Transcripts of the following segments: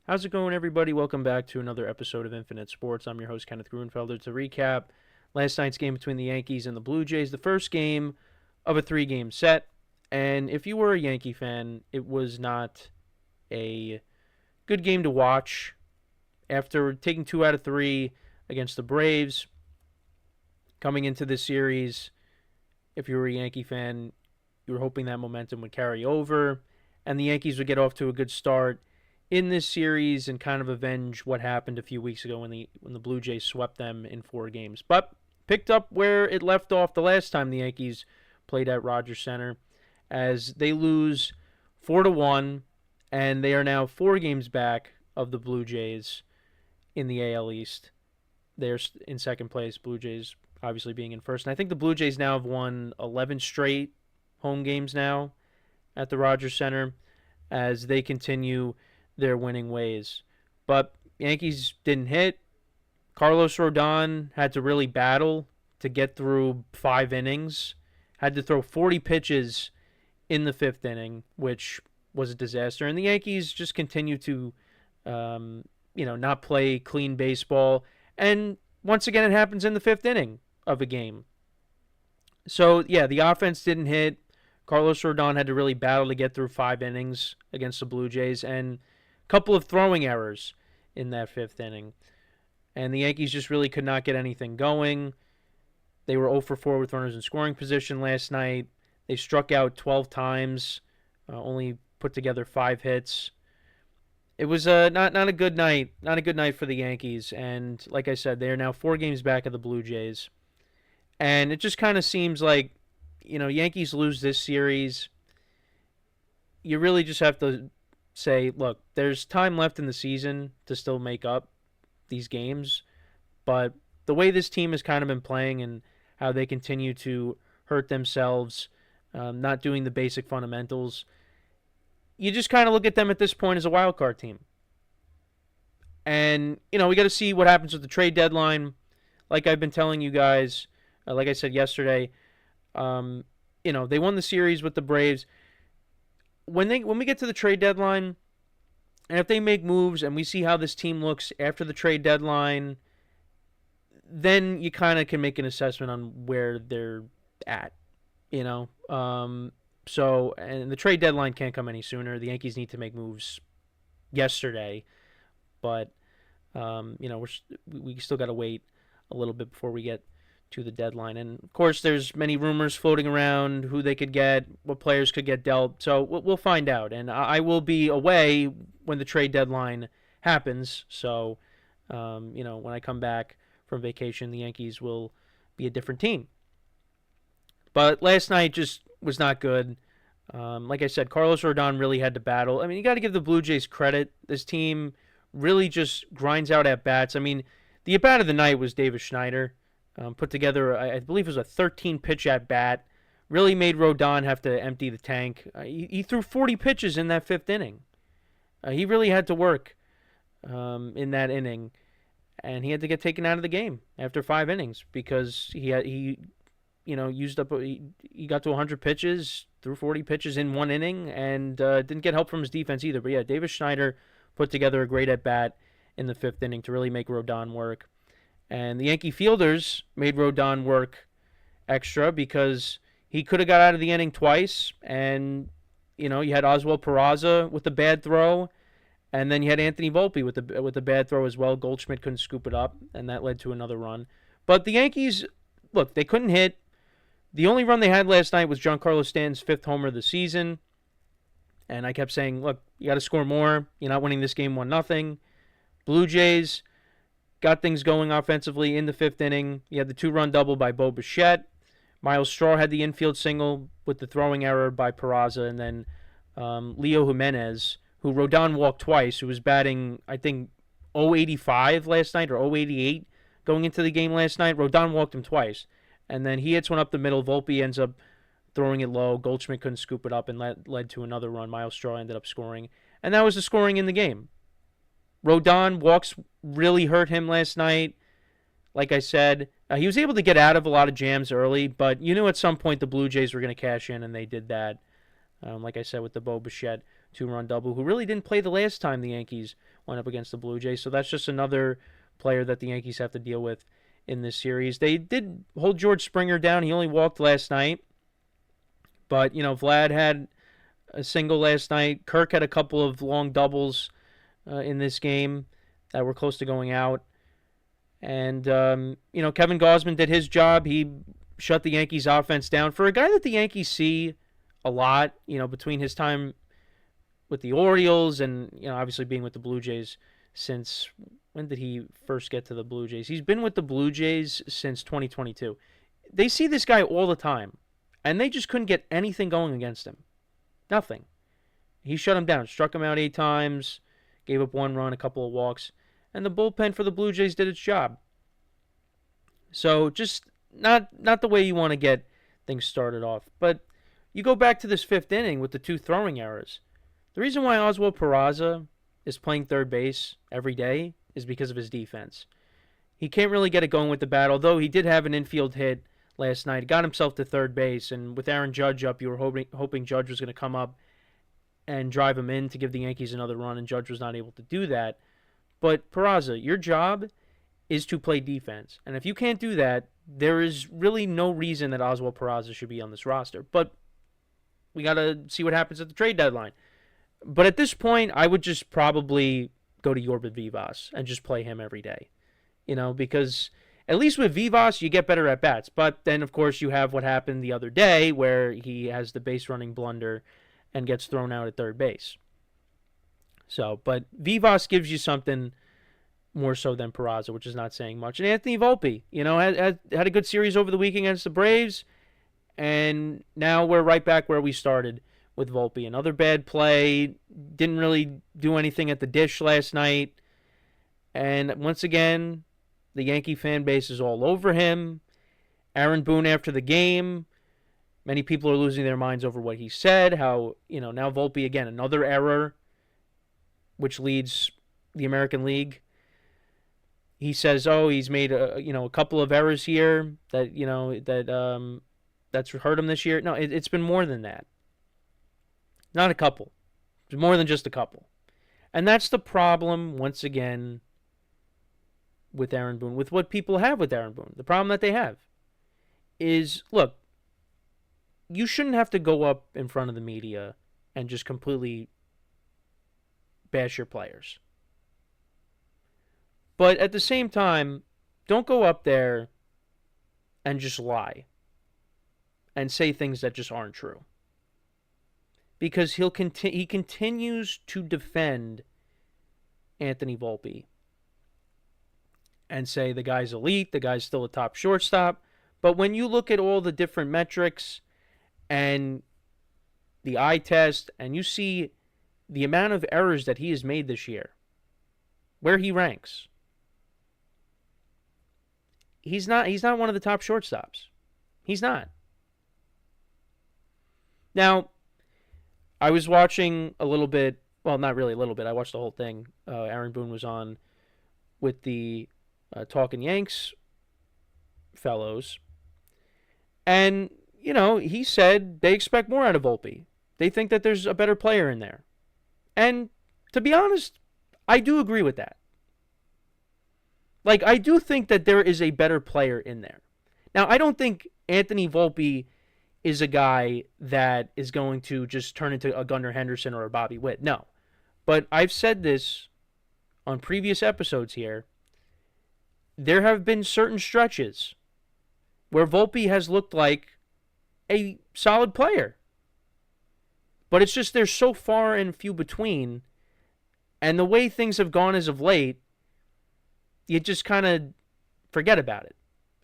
How's it going, everybody? Welcome back to another episode of Infinite Sports. I'm your host, Kenneth Grunfelder. To recap last night's game between the Yankees and the Blue Jays, the first game of a three-game set. And if you were a Yankee fan, it was not a good game to watch. After taking 2 out of 3 against the Braves, coming into this series, if you were a Yankee fan, you were hoping that momentum would carry over and the Yankees would get off to a good start in this series and kind of avenge what happened a few weeks ago when the Blue Jays swept them in 4 games. But picked up where it left off the last time the Yankees played at Rogers Center, as they lose 4-1, and they are now 4 games back of the Blue Jays in the AL East. They're in second place, Blue Jays obviously being in first. And I think the Blue Jays now have won 11 straight home games now at the Rogers Center as they continue their winning ways. But Yankees didn't hit. Carlos Rodon had to really battle to get through 5 innings. Had to throw 40 pitches in the 5th inning, which was a disaster. And the Yankees just continue to, not play clean baseball. And once again, it happens in the 5th inning of a game. So, yeah, the offense didn't hit. Carlos Rodon had to really battle to get through 5 innings against the Blue Jays, and a couple of throwing errors in that 5th inning. And the Yankees just really could not get anything going. They were 0 for 4 with runners in scoring position last night. They struck out 12 times, only put together 5 hits. It was not a good night. Not a good night for the Yankees. And like I said, they are now 4 games back of the Blue Jays. And it just kind of seems like, Yankees lose this series. You really just have to say, look, there's time left in the season to still make up these games. But the way this team has kind of been playing and how they continue to hurt themselves, not doing the basic fundamentals, you just kind of look at them at this point as a wild card team. And, we got to see what happens with the trade deadline. Like I've been telling you guys, like I said yesterday, they won the series with the Braves. When we get to the trade deadline, and if they make moves and we see how this team looks after the trade deadline, then you kind of can make an assessment on where they're at, So, and the trade deadline can't come any sooner. The Yankees need to make moves yesterday, but we still got to wait a little bit before we get to the deadline. And of course, there's many rumors floating around who they could get, what players could get dealt. So we'll find out. And I will be away when the trade deadline happens. So, when I come back from vacation, the Yankees will be a different team. But last night just was not good. Like I said, Carlos Rodon really had to battle. I mean, you got to give the Blue Jays credit. This team really just grinds out at bats. I mean, the at bat of the night was Davis Schneider. Put together, I believe it was a 13-pitch at bat. Really made Rodon have to empty the tank. He threw 40 pitches in that 5th inning. He really had to work in that inning, and he had to get taken out of the game after 5 innings because he used up. He got to 100 pitches, threw 40 pitches in 1 inning, and didn't get help from his defense either. But yeah, Davis Schneider put together a great at bat in the 5th inning to really make Rodon work. And the Yankee fielders made Rodon work extra because he could have got out of the inning twice. And, you had Oswald Peraza with a bad throw. And then you had Anthony Volpe with a bad throw as well. Goldschmidt couldn't scoop it up, and that led to another run. But the Yankees, look, they couldn't hit. The only run they had last night was Giancarlo Stanton's 5th homer of the season. And I kept saying, look, you got to score more. You're not winning this game 1-0. Blue Jays got things going offensively in the 5th inning. You had the 2-run double by Bo Bichette. Miles Straw had the infield single with the throwing error by Peraza. And then Leo Jimenez, who Rodon walked twice, who was batting, I think, 085 last night or 088 going into the game last night. Rodon walked him twice. And then he hits one up the middle. Volpe ends up throwing it low. Goldschmidt couldn't scoop it up and led to another run. Miles Straw ended up scoring. And that was the scoring in the game. Rodon walks really hurt him last night. Like I said, he was able to get out of a lot of jams early, but you knew at some point the Blue Jays were going to cash in, and they did that. Like I said, with the Bo Bichette 2-run double, who really didn't play the last time the Yankees went up against the Blue Jays. So that's just another player that the Yankees have to deal with in this series. They did hold George Springer down. He only walked last night. But, Vlad had a single last night. Kirk had a couple of long doubles in this game that were close to going out. And, Kevin Gausman did his job. He shut the Yankees offense down. For a guy that the Yankees see a lot, between his time with the Orioles and, obviously being with the Blue Jays since, when did he first get to the Blue Jays? He's been with the Blue Jays since 2022. They see this guy all the time, and they just couldn't get anything going against him. Nothing. He shut him down, struck him out 8 times, gave up 1 run, a couple of walks, and the bullpen for the Blue Jays did its job. So just not the way you want to get things started off. But you go back to this 5th inning with the 2 throwing errors. The reason why Oswald Peraza is playing third base every day is because of his defense. He can't really get it going with the bat, although he did have an infield hit last night. He got himself to third base, and with Aaron Judge up, you were hoping Judge was going to come up and drive him in to give the Yankees another run, and Judge was not able to do that. But Peraza, your job is to play defense. And if you can't do that, there is really no reason that Oswald Peraza should be on this roster. But we got to see what happens at the trade deadline. But at this point, I would just probably go to Yorba Vivas and just play him every day. Because at least with Vivas, you get better at bats. But then, of course, you have what happened the other day where he has the base running blunder and gets thrown out at third base. But Vivas gives you something more so than Peraza, which is not saying much. And Anthony Volpe, had a good series over the weekend against the Braves, and now we're right back where we started with Volpe. Another bad play, didn't really do anything at the dish last night, and once again, the Yankee fan base is all over him. Aaron Boone after the game, many people are losing their minds over what he said, how, now Volpe again, another error, which leads the American League. He says, he's made a couple of errors here that that's hurt him this year. No, it's been more than that. Not a couple. It's more than just a couple. And that's the problem, once again, with Aaron Boone, with what people have with Aaron Boone. The problem that they have is, look, you shouldn't have to go up in front of the media and just completely bash your players. But at the same time, don't go up there and just lie and say things that just aren't true. Because he continues to defend Anthony Volpe and say the guy's elite, the guy's still a top shortstop. But when you look at all the different metrics and the eye test, and you see the amount of errors that he has made this year, where he ranks, he's not one of the top shortstops. He's not. Now, I was watching a little bit, well, not really a little bit, I watched the whole thing. Aaron Boone was on with the Talkin' Yanks fellows, and, he said they expect more out of Volpe. They think that there's a better player in there. And to be honest, I do agree with that. I do think that there is a better player in there. Now, I don't think Anthony Volpe is a guy that is going to just turn into a Gunnar Henderson or a Bobby Witt. No. But I've said this on previous episodes here. There have been certain stretches where Volpe has looked like a solid player. But it's just they're so far and few between. And the way things have gone as of late, you just kind of forget about it.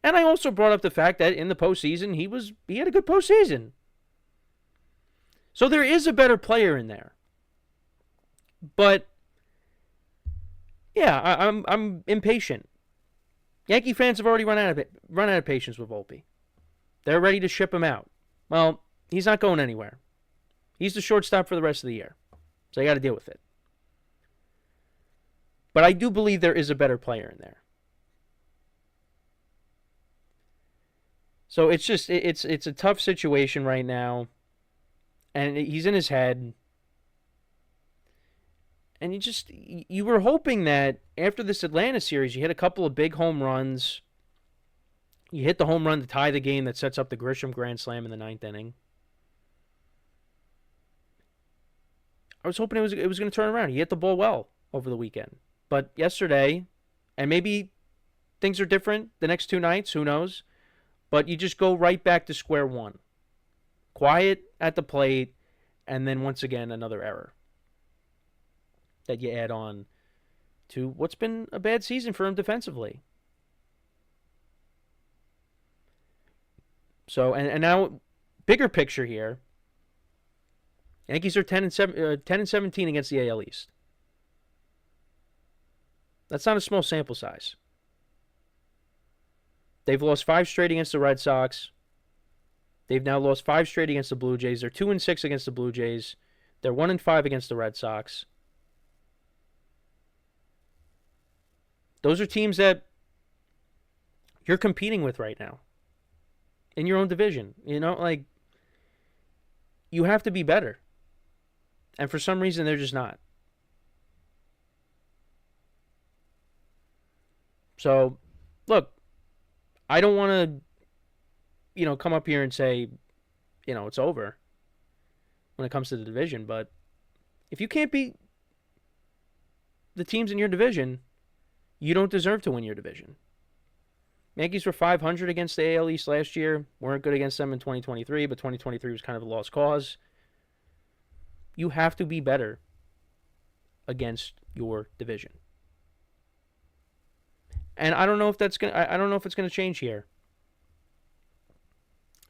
And I also brought up the fact that in the postseason, he had a good postseason. So there is a better player in there. But yeah, I'm impatient. Yankee fans have already run out of patience with Volpe. They're ready to ship him out. Well, he's not going anywhere. He's the shortstop for the rest of the year. So you got to deal with it. But I do believe there is a better player in there. So it's just, it's a tough situation right now. And he's in his head. And you were hoping that after this Atlanta series, you hit a couple of big home runs. You hit the home run to tie the game that sets up the Grisham grand slam in the ninth inning. I was hoping it was going to turn around. He hit the ball well over the weekend. But yesterday, and maybe things are different the next two nights, who knows? But you just go right back to square one. Quiet at the plate, and then once again, another error that you add on to what's been a bad season for him defensively. So, and now, bigger picture here. Yankees are 10 and 17 against the AL East. That's not a small sample size. They've lost 5 straight against the Red Sox. They've now lost 5 straight against the Blue Jays. They're 2 and 6 against the Blue Jays. They're 1 and 5 against the Red Sox. Those are teams that you're competing with right now in your own division. You know, like, you have to be better. And for some reason, they're just not. So, look, I don't want to, come up here and say, it's over when it comes to the division. But if you can't beat the teams in your division, you don't deserve to win your division. Yankees were 500 against the AL East last year. Weren't good against them in 2023, but 2023 was kind of a lost cause. You have to be better against your division. And I don't know if it's going to change here.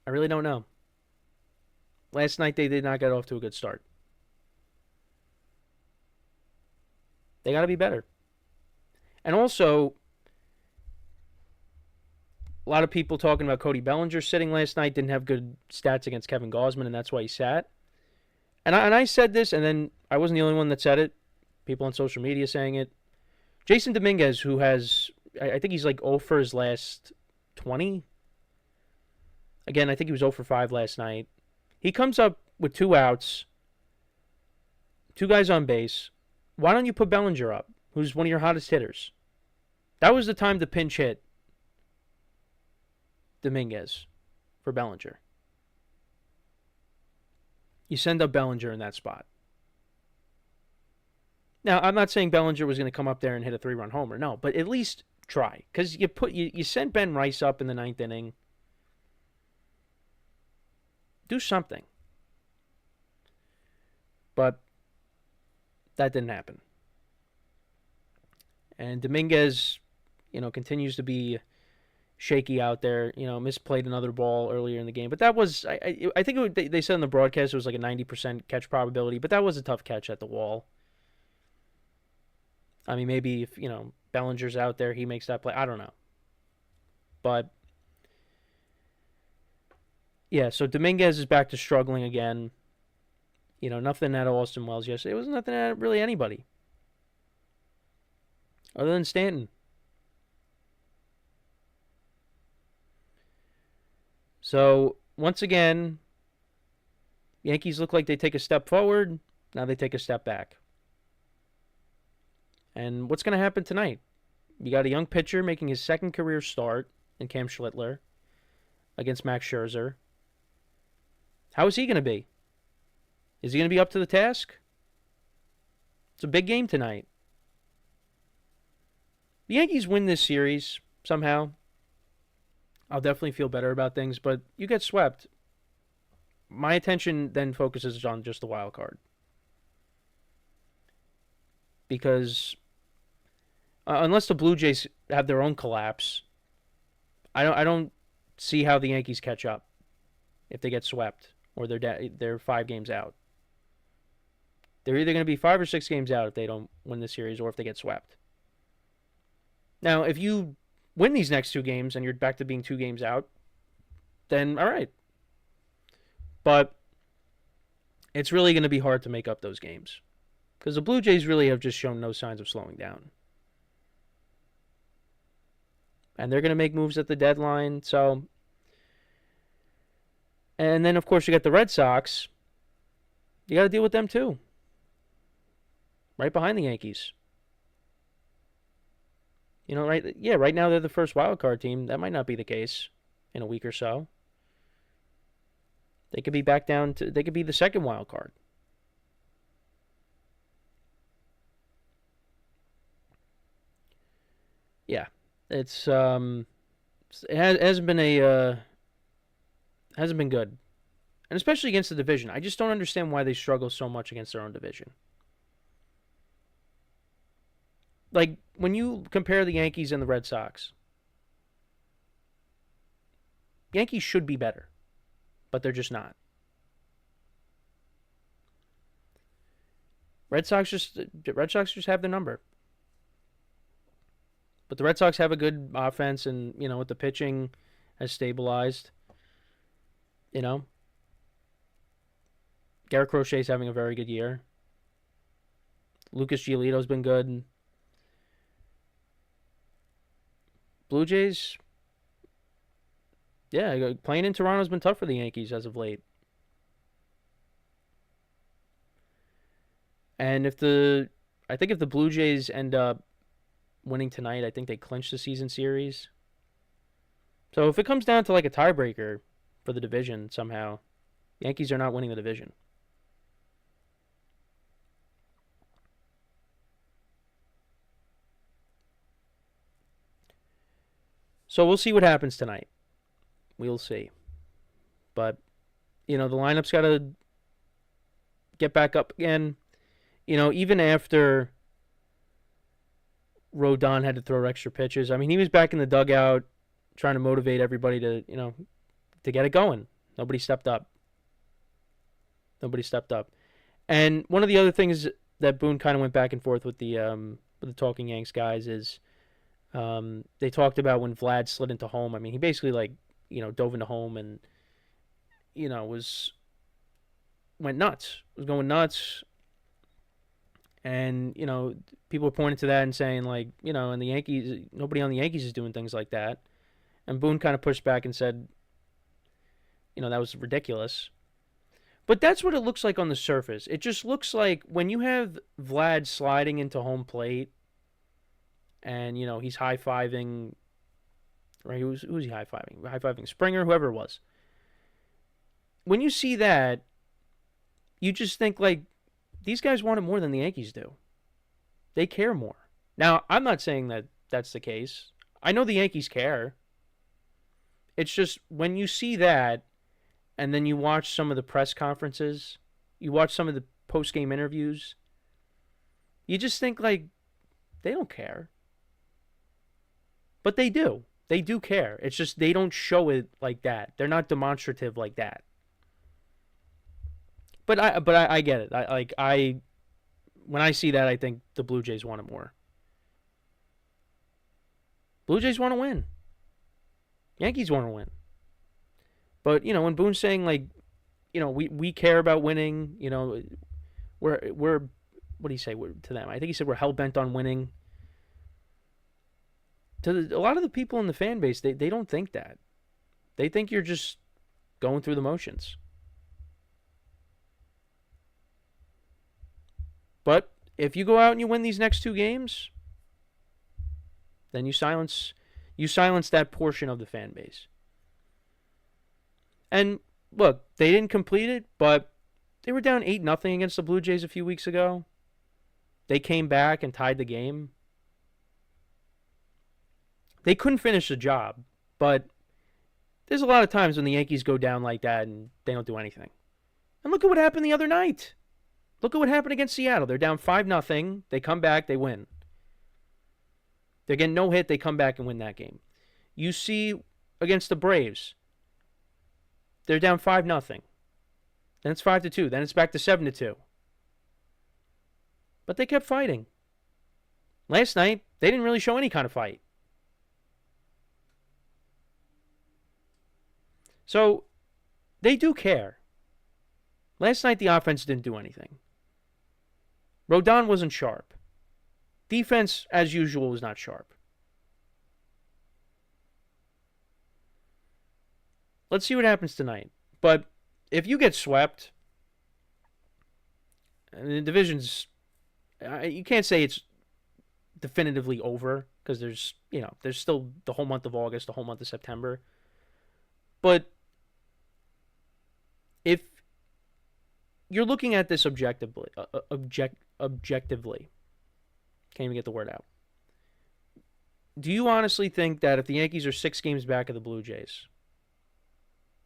I really don't know. Last night they did not get off to a good start. They got to be better. And also, a lot of people talking about Cody Bellinger sitting last night, didn't have good stats against Kevin Gausman, and that's why he sat. And I said this, and then I wasn't the only one that said it. People on social media saying it. Jason Dominguez, who has, I think he's like 0 for his last 20. Again, I think he was 0 for 5 last night. He comes up with 2 outs, 2 guys on base. Why don't you put Bellinger up, who's one of your hottest hitters? That was the time to pinch hit Dominguez for Bellinger. You send up Bellinger in that spot. Now, I'm not saying Bellinger was going to come up there and hit a 3-run homer. No, but at least try. Because you sent Ben Rice up in the 9th inning. Do something. But that didn't happen. And Dominguez, continues to be shaky out there. Misplayed another ball earlier in the game. But that was, I think they said in the broadcast it was like a 90% catch probability. But that was a tough catch at the wall. I mean, maybe if, Bellinger's out there, he makes that play. I don't know. But, yeah, so Dominguez is back to struggling again. Nothing out of Austin Wells yesterday. It was nothing out of really anybody. Other than Stanton. So, once again, Yankees look like they take a step forward. Now they take a step back. And what's going to happen tonight? You got a young pitcher making his second career start in Cam Schlittler against Max Scherzer. How is he going to be? Is he going to be up to the task? It's a big game tonight. The Yankees win this series somehow. I'll definitely feel better about things, but you get swept. My attention then focuses on just the wild card. Because unless the Blue Jays have their own collapse, I don't see how the Yankees catch up if they get swept or they're 5 games out. They're either going to be 5 or 6 games out if they don't win the series or if they get swept. Now, if you win these next 2 games and you're back to being 2 games out, then all right. But it's really going to be hard to make up those games because the Blue Jays really have just shown no signs of slowing down. And they're going to make moves at the deadline. So, and then, of course, you got the Red Sox. You got to deal with them, too. right behind the Yankees. Right? Yeah, right now they're the first wild card team. That might not be the case in a week or so. They could be back down to. They could be the second wild card. Yeah, it hasn't been hasn't been good, and especially against the division. I just don't understand why they struggle so much against their own division. Like when you compare the Yankees and the Red Sox, Yankees should be better, but they're just not. Red Sox just have the number. But the Red Sox have a good offense, and with the pitching has stabilized. You know, Garrett Crochet's having a very good year. Lucas Giolito's been good. Blue Jays, yeah, playing in Toronto's been tough for the Yankees as of late. And I think if the Blue Jays end up winning tonight, I think they clinch the season series. So if it comes down to like a tiebreaker for the division somehow, Yankees are not winning the division. So we'll see what happens tonight. We'll see. But, the lineup's got to get back up again. Even after Rodon had to throw extra pitches, I mean, he was back in the dugout trying to motivate everybody to get it going. Nobody stepped up. And one of the other things that Boone kind of went back and forth with the Talking Yanks guys is they talked about when Vlad slid into home. I mean, he basically dove into home and went nuts. Was going nuts. And people were pointing to that and saying and the Yankees, nobody on the Yankees is doing things like that. And Boone kind of pushed back and said, that was ridiculous. But that's what it looks like on the surface. It just looks like when you have Vlad sliding into home plate and, he's high-fiving, right? Who's he high-fiving? High-fiving Springer, whoever it was. When you see that, you just think, these guys want it more than the Yankees do. They care more. Now, I'm not saying that that's the case. I know the Yankees care. It's just when you see that and then you watch some of the press conferences, you watch some of the post-game interviews, you just think, they don't care. But they do. They do care. It's just they don't show it like that. They're not demonstrative like that. But I get it. When I see that, I think the Blue Jays want it more. Blue Jays want to win. Yankees want to win. But when Boone's saying we care about winning, we're what do you say to them? I think he said we're hell bent on winning. A lot of the people in the fan base, they don't think that. They think you're just going through the motions. But if you go out and you win these next two games, then you silence that portion of the fan base. And look, they didn't complete it, but they were down 8-0 against the Blue Jays a few weeks ago. They came back and tied the game. They couldn't finish the job, but there's a lot of times when the Yankees go down like that and they don't do anything. And look at what happened the other night. Look at what happened against Seattle. They're down 5-0. They come back, they win. They're getting no hit, they come back and win that game. You see against the Braves, they're down 5-0. Then it's 5-2. Then it's back to 7-2. But they kept fighting. Last night, they didn't really show any kind of fight. So, they do care. Last night, the offense didn't do anything. Rodon wasn't sharp. Defense, as usual, was not sharp. Let's see what happens tonight. But if you get swept, and the division's You can't say it's definitively over because there's still the whole month of August, the whole month of September. But if you're looking at this objectively, can't even get the word out. Do you honestly think that if the Yankees are 6 games back of the Blue Jays,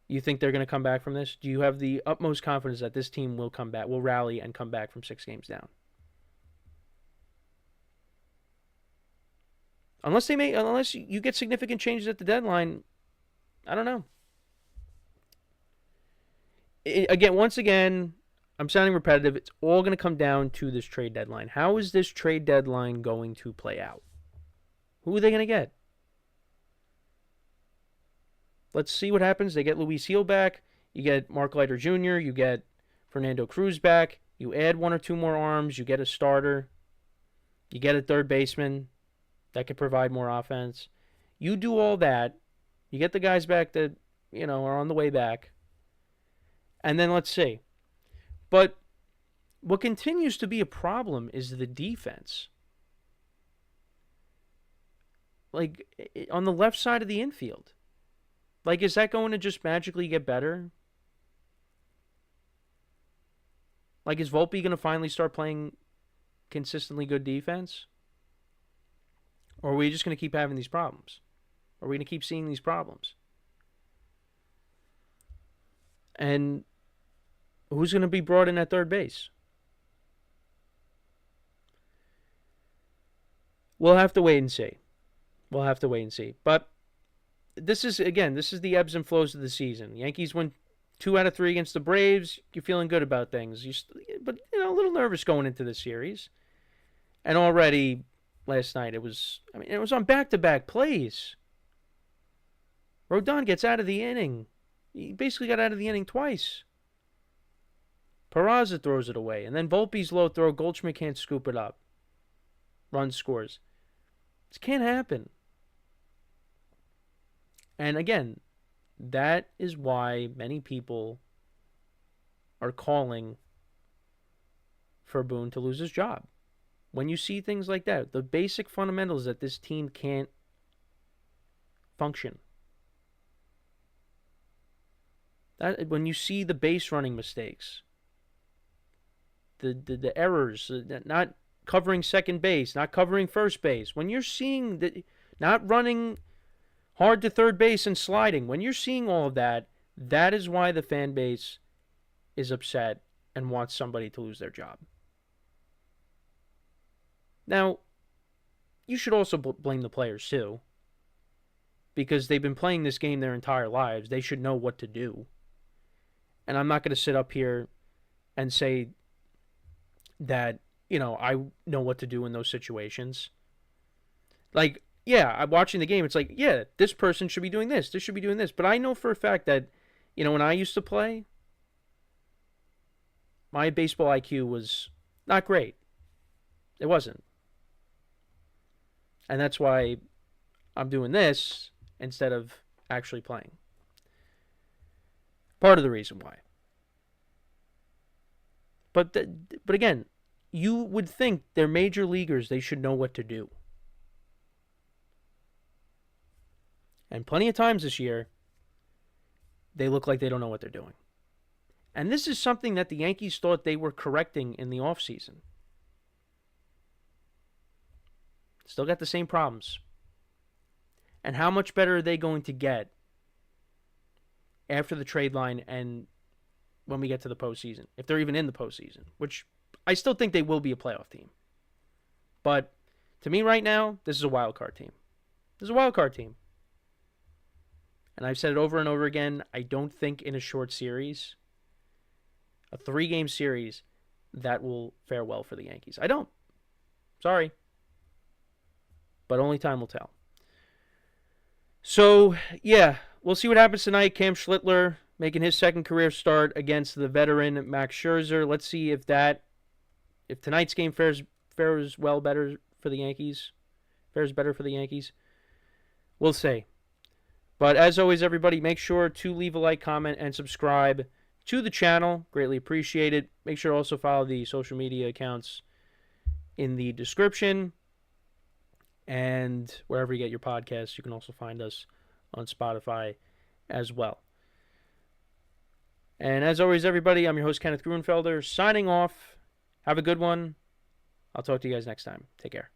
you think they're going to come back from this? Do you have the utmost confidence that this team will come back, will rally and come back from 6 games down? Unless you get significant changes at the deadline, I don't know. Once again, I'm sounding repetitive. It's all going to come down to this trade deadline. How is this trade deadline going to play out? Who are they going to get? Let's see what happens. They get Luis Gil back. You get Mark Leiter Jr. You get Fernando Cruz back. You add 1 or 2 more arms. You get a starter. You get a third baseman that could provide more offense. You do all that. You get the guys back that, are on the way back. And then let's see. But what continues to be a problem is the defense. Like, on the left side of the infield. Like, is that going to just magically get better? Like, is Volpe going to finally start playing consistently good defense? Or are we just going to keep having these problems? Are we going to keep seeing these problems? And who's going to be brought in at third base? We'll have to wait and see. But this is the ebbs and flows of the season. Yankees win 2 out of 3 against the Braves. You're feeling good about things. But a little nervous going into the series. And already last night it was on back-to-back plays. Rodon gets out of the inning. He basically got out of the inning twice. Peraza throws it away. And then Volpe's low throw, Goldschmidt can't scoop it up. Run scores. This can't happen. And again, that is why many people are calling for Boone to lose his job. When you see things like that, the basic fundamentals that this team can't function. When you see the base running mistakes, the errors, not covering second base, not covering first base, when you're seeing that, not running hard to third base and sliding, when you're seeing all of that, that is why the fan base is upset and wants somebody to lose their job. Now, you should also blame the players too, because they've been playing this game their entire lives. They should know what to do. And I'm not going to sit up here and say that, I know what to do in those situations. Like, yeah, I'm watching the game. It's like, yeah, this person should be doing this. This should be doing this. But I know for a fact that, when I used to play, my baseball IQ was not great. It wasn't. And that's why I'm doing this instead of actually playing. Part of the reason why. But again, you would think they're major leaguers. They should know what to do. And plenty of times this year, they look like they don't know what they're doing. And this is something that the Yankees thought they were correcting in the offseason. Still got the same problems. And how much better are they going to get after the trade line and when we get to the postseason? If they're even in the postseason, which I still think they will be a playoff team. But to me right now, this is a wild card team. And I've said it over and over again, I don't think in a short series, a 3-game series, that will fare well for the Yankees. I don't. Sorry. But only time will tell. So, yeah, we'll see what happens tonight. Cam Schlittler making his second career start against the veteran Max Scherzer. Let's see if tonight's game fares better for the Yankees. We'll see. But as always, everybody, make sure to leave a like, comment, and subscribe to the channel. Greatly appreciated. Make sure to also follow the social media accounts, in the description. And wherever you get your podcasts, you can also find us on Spotify as well. And as always, everybody, I'm your host, Kenneth Gruenfelder, signing off. Have a good one. I'll talk to you guys next time. Take care.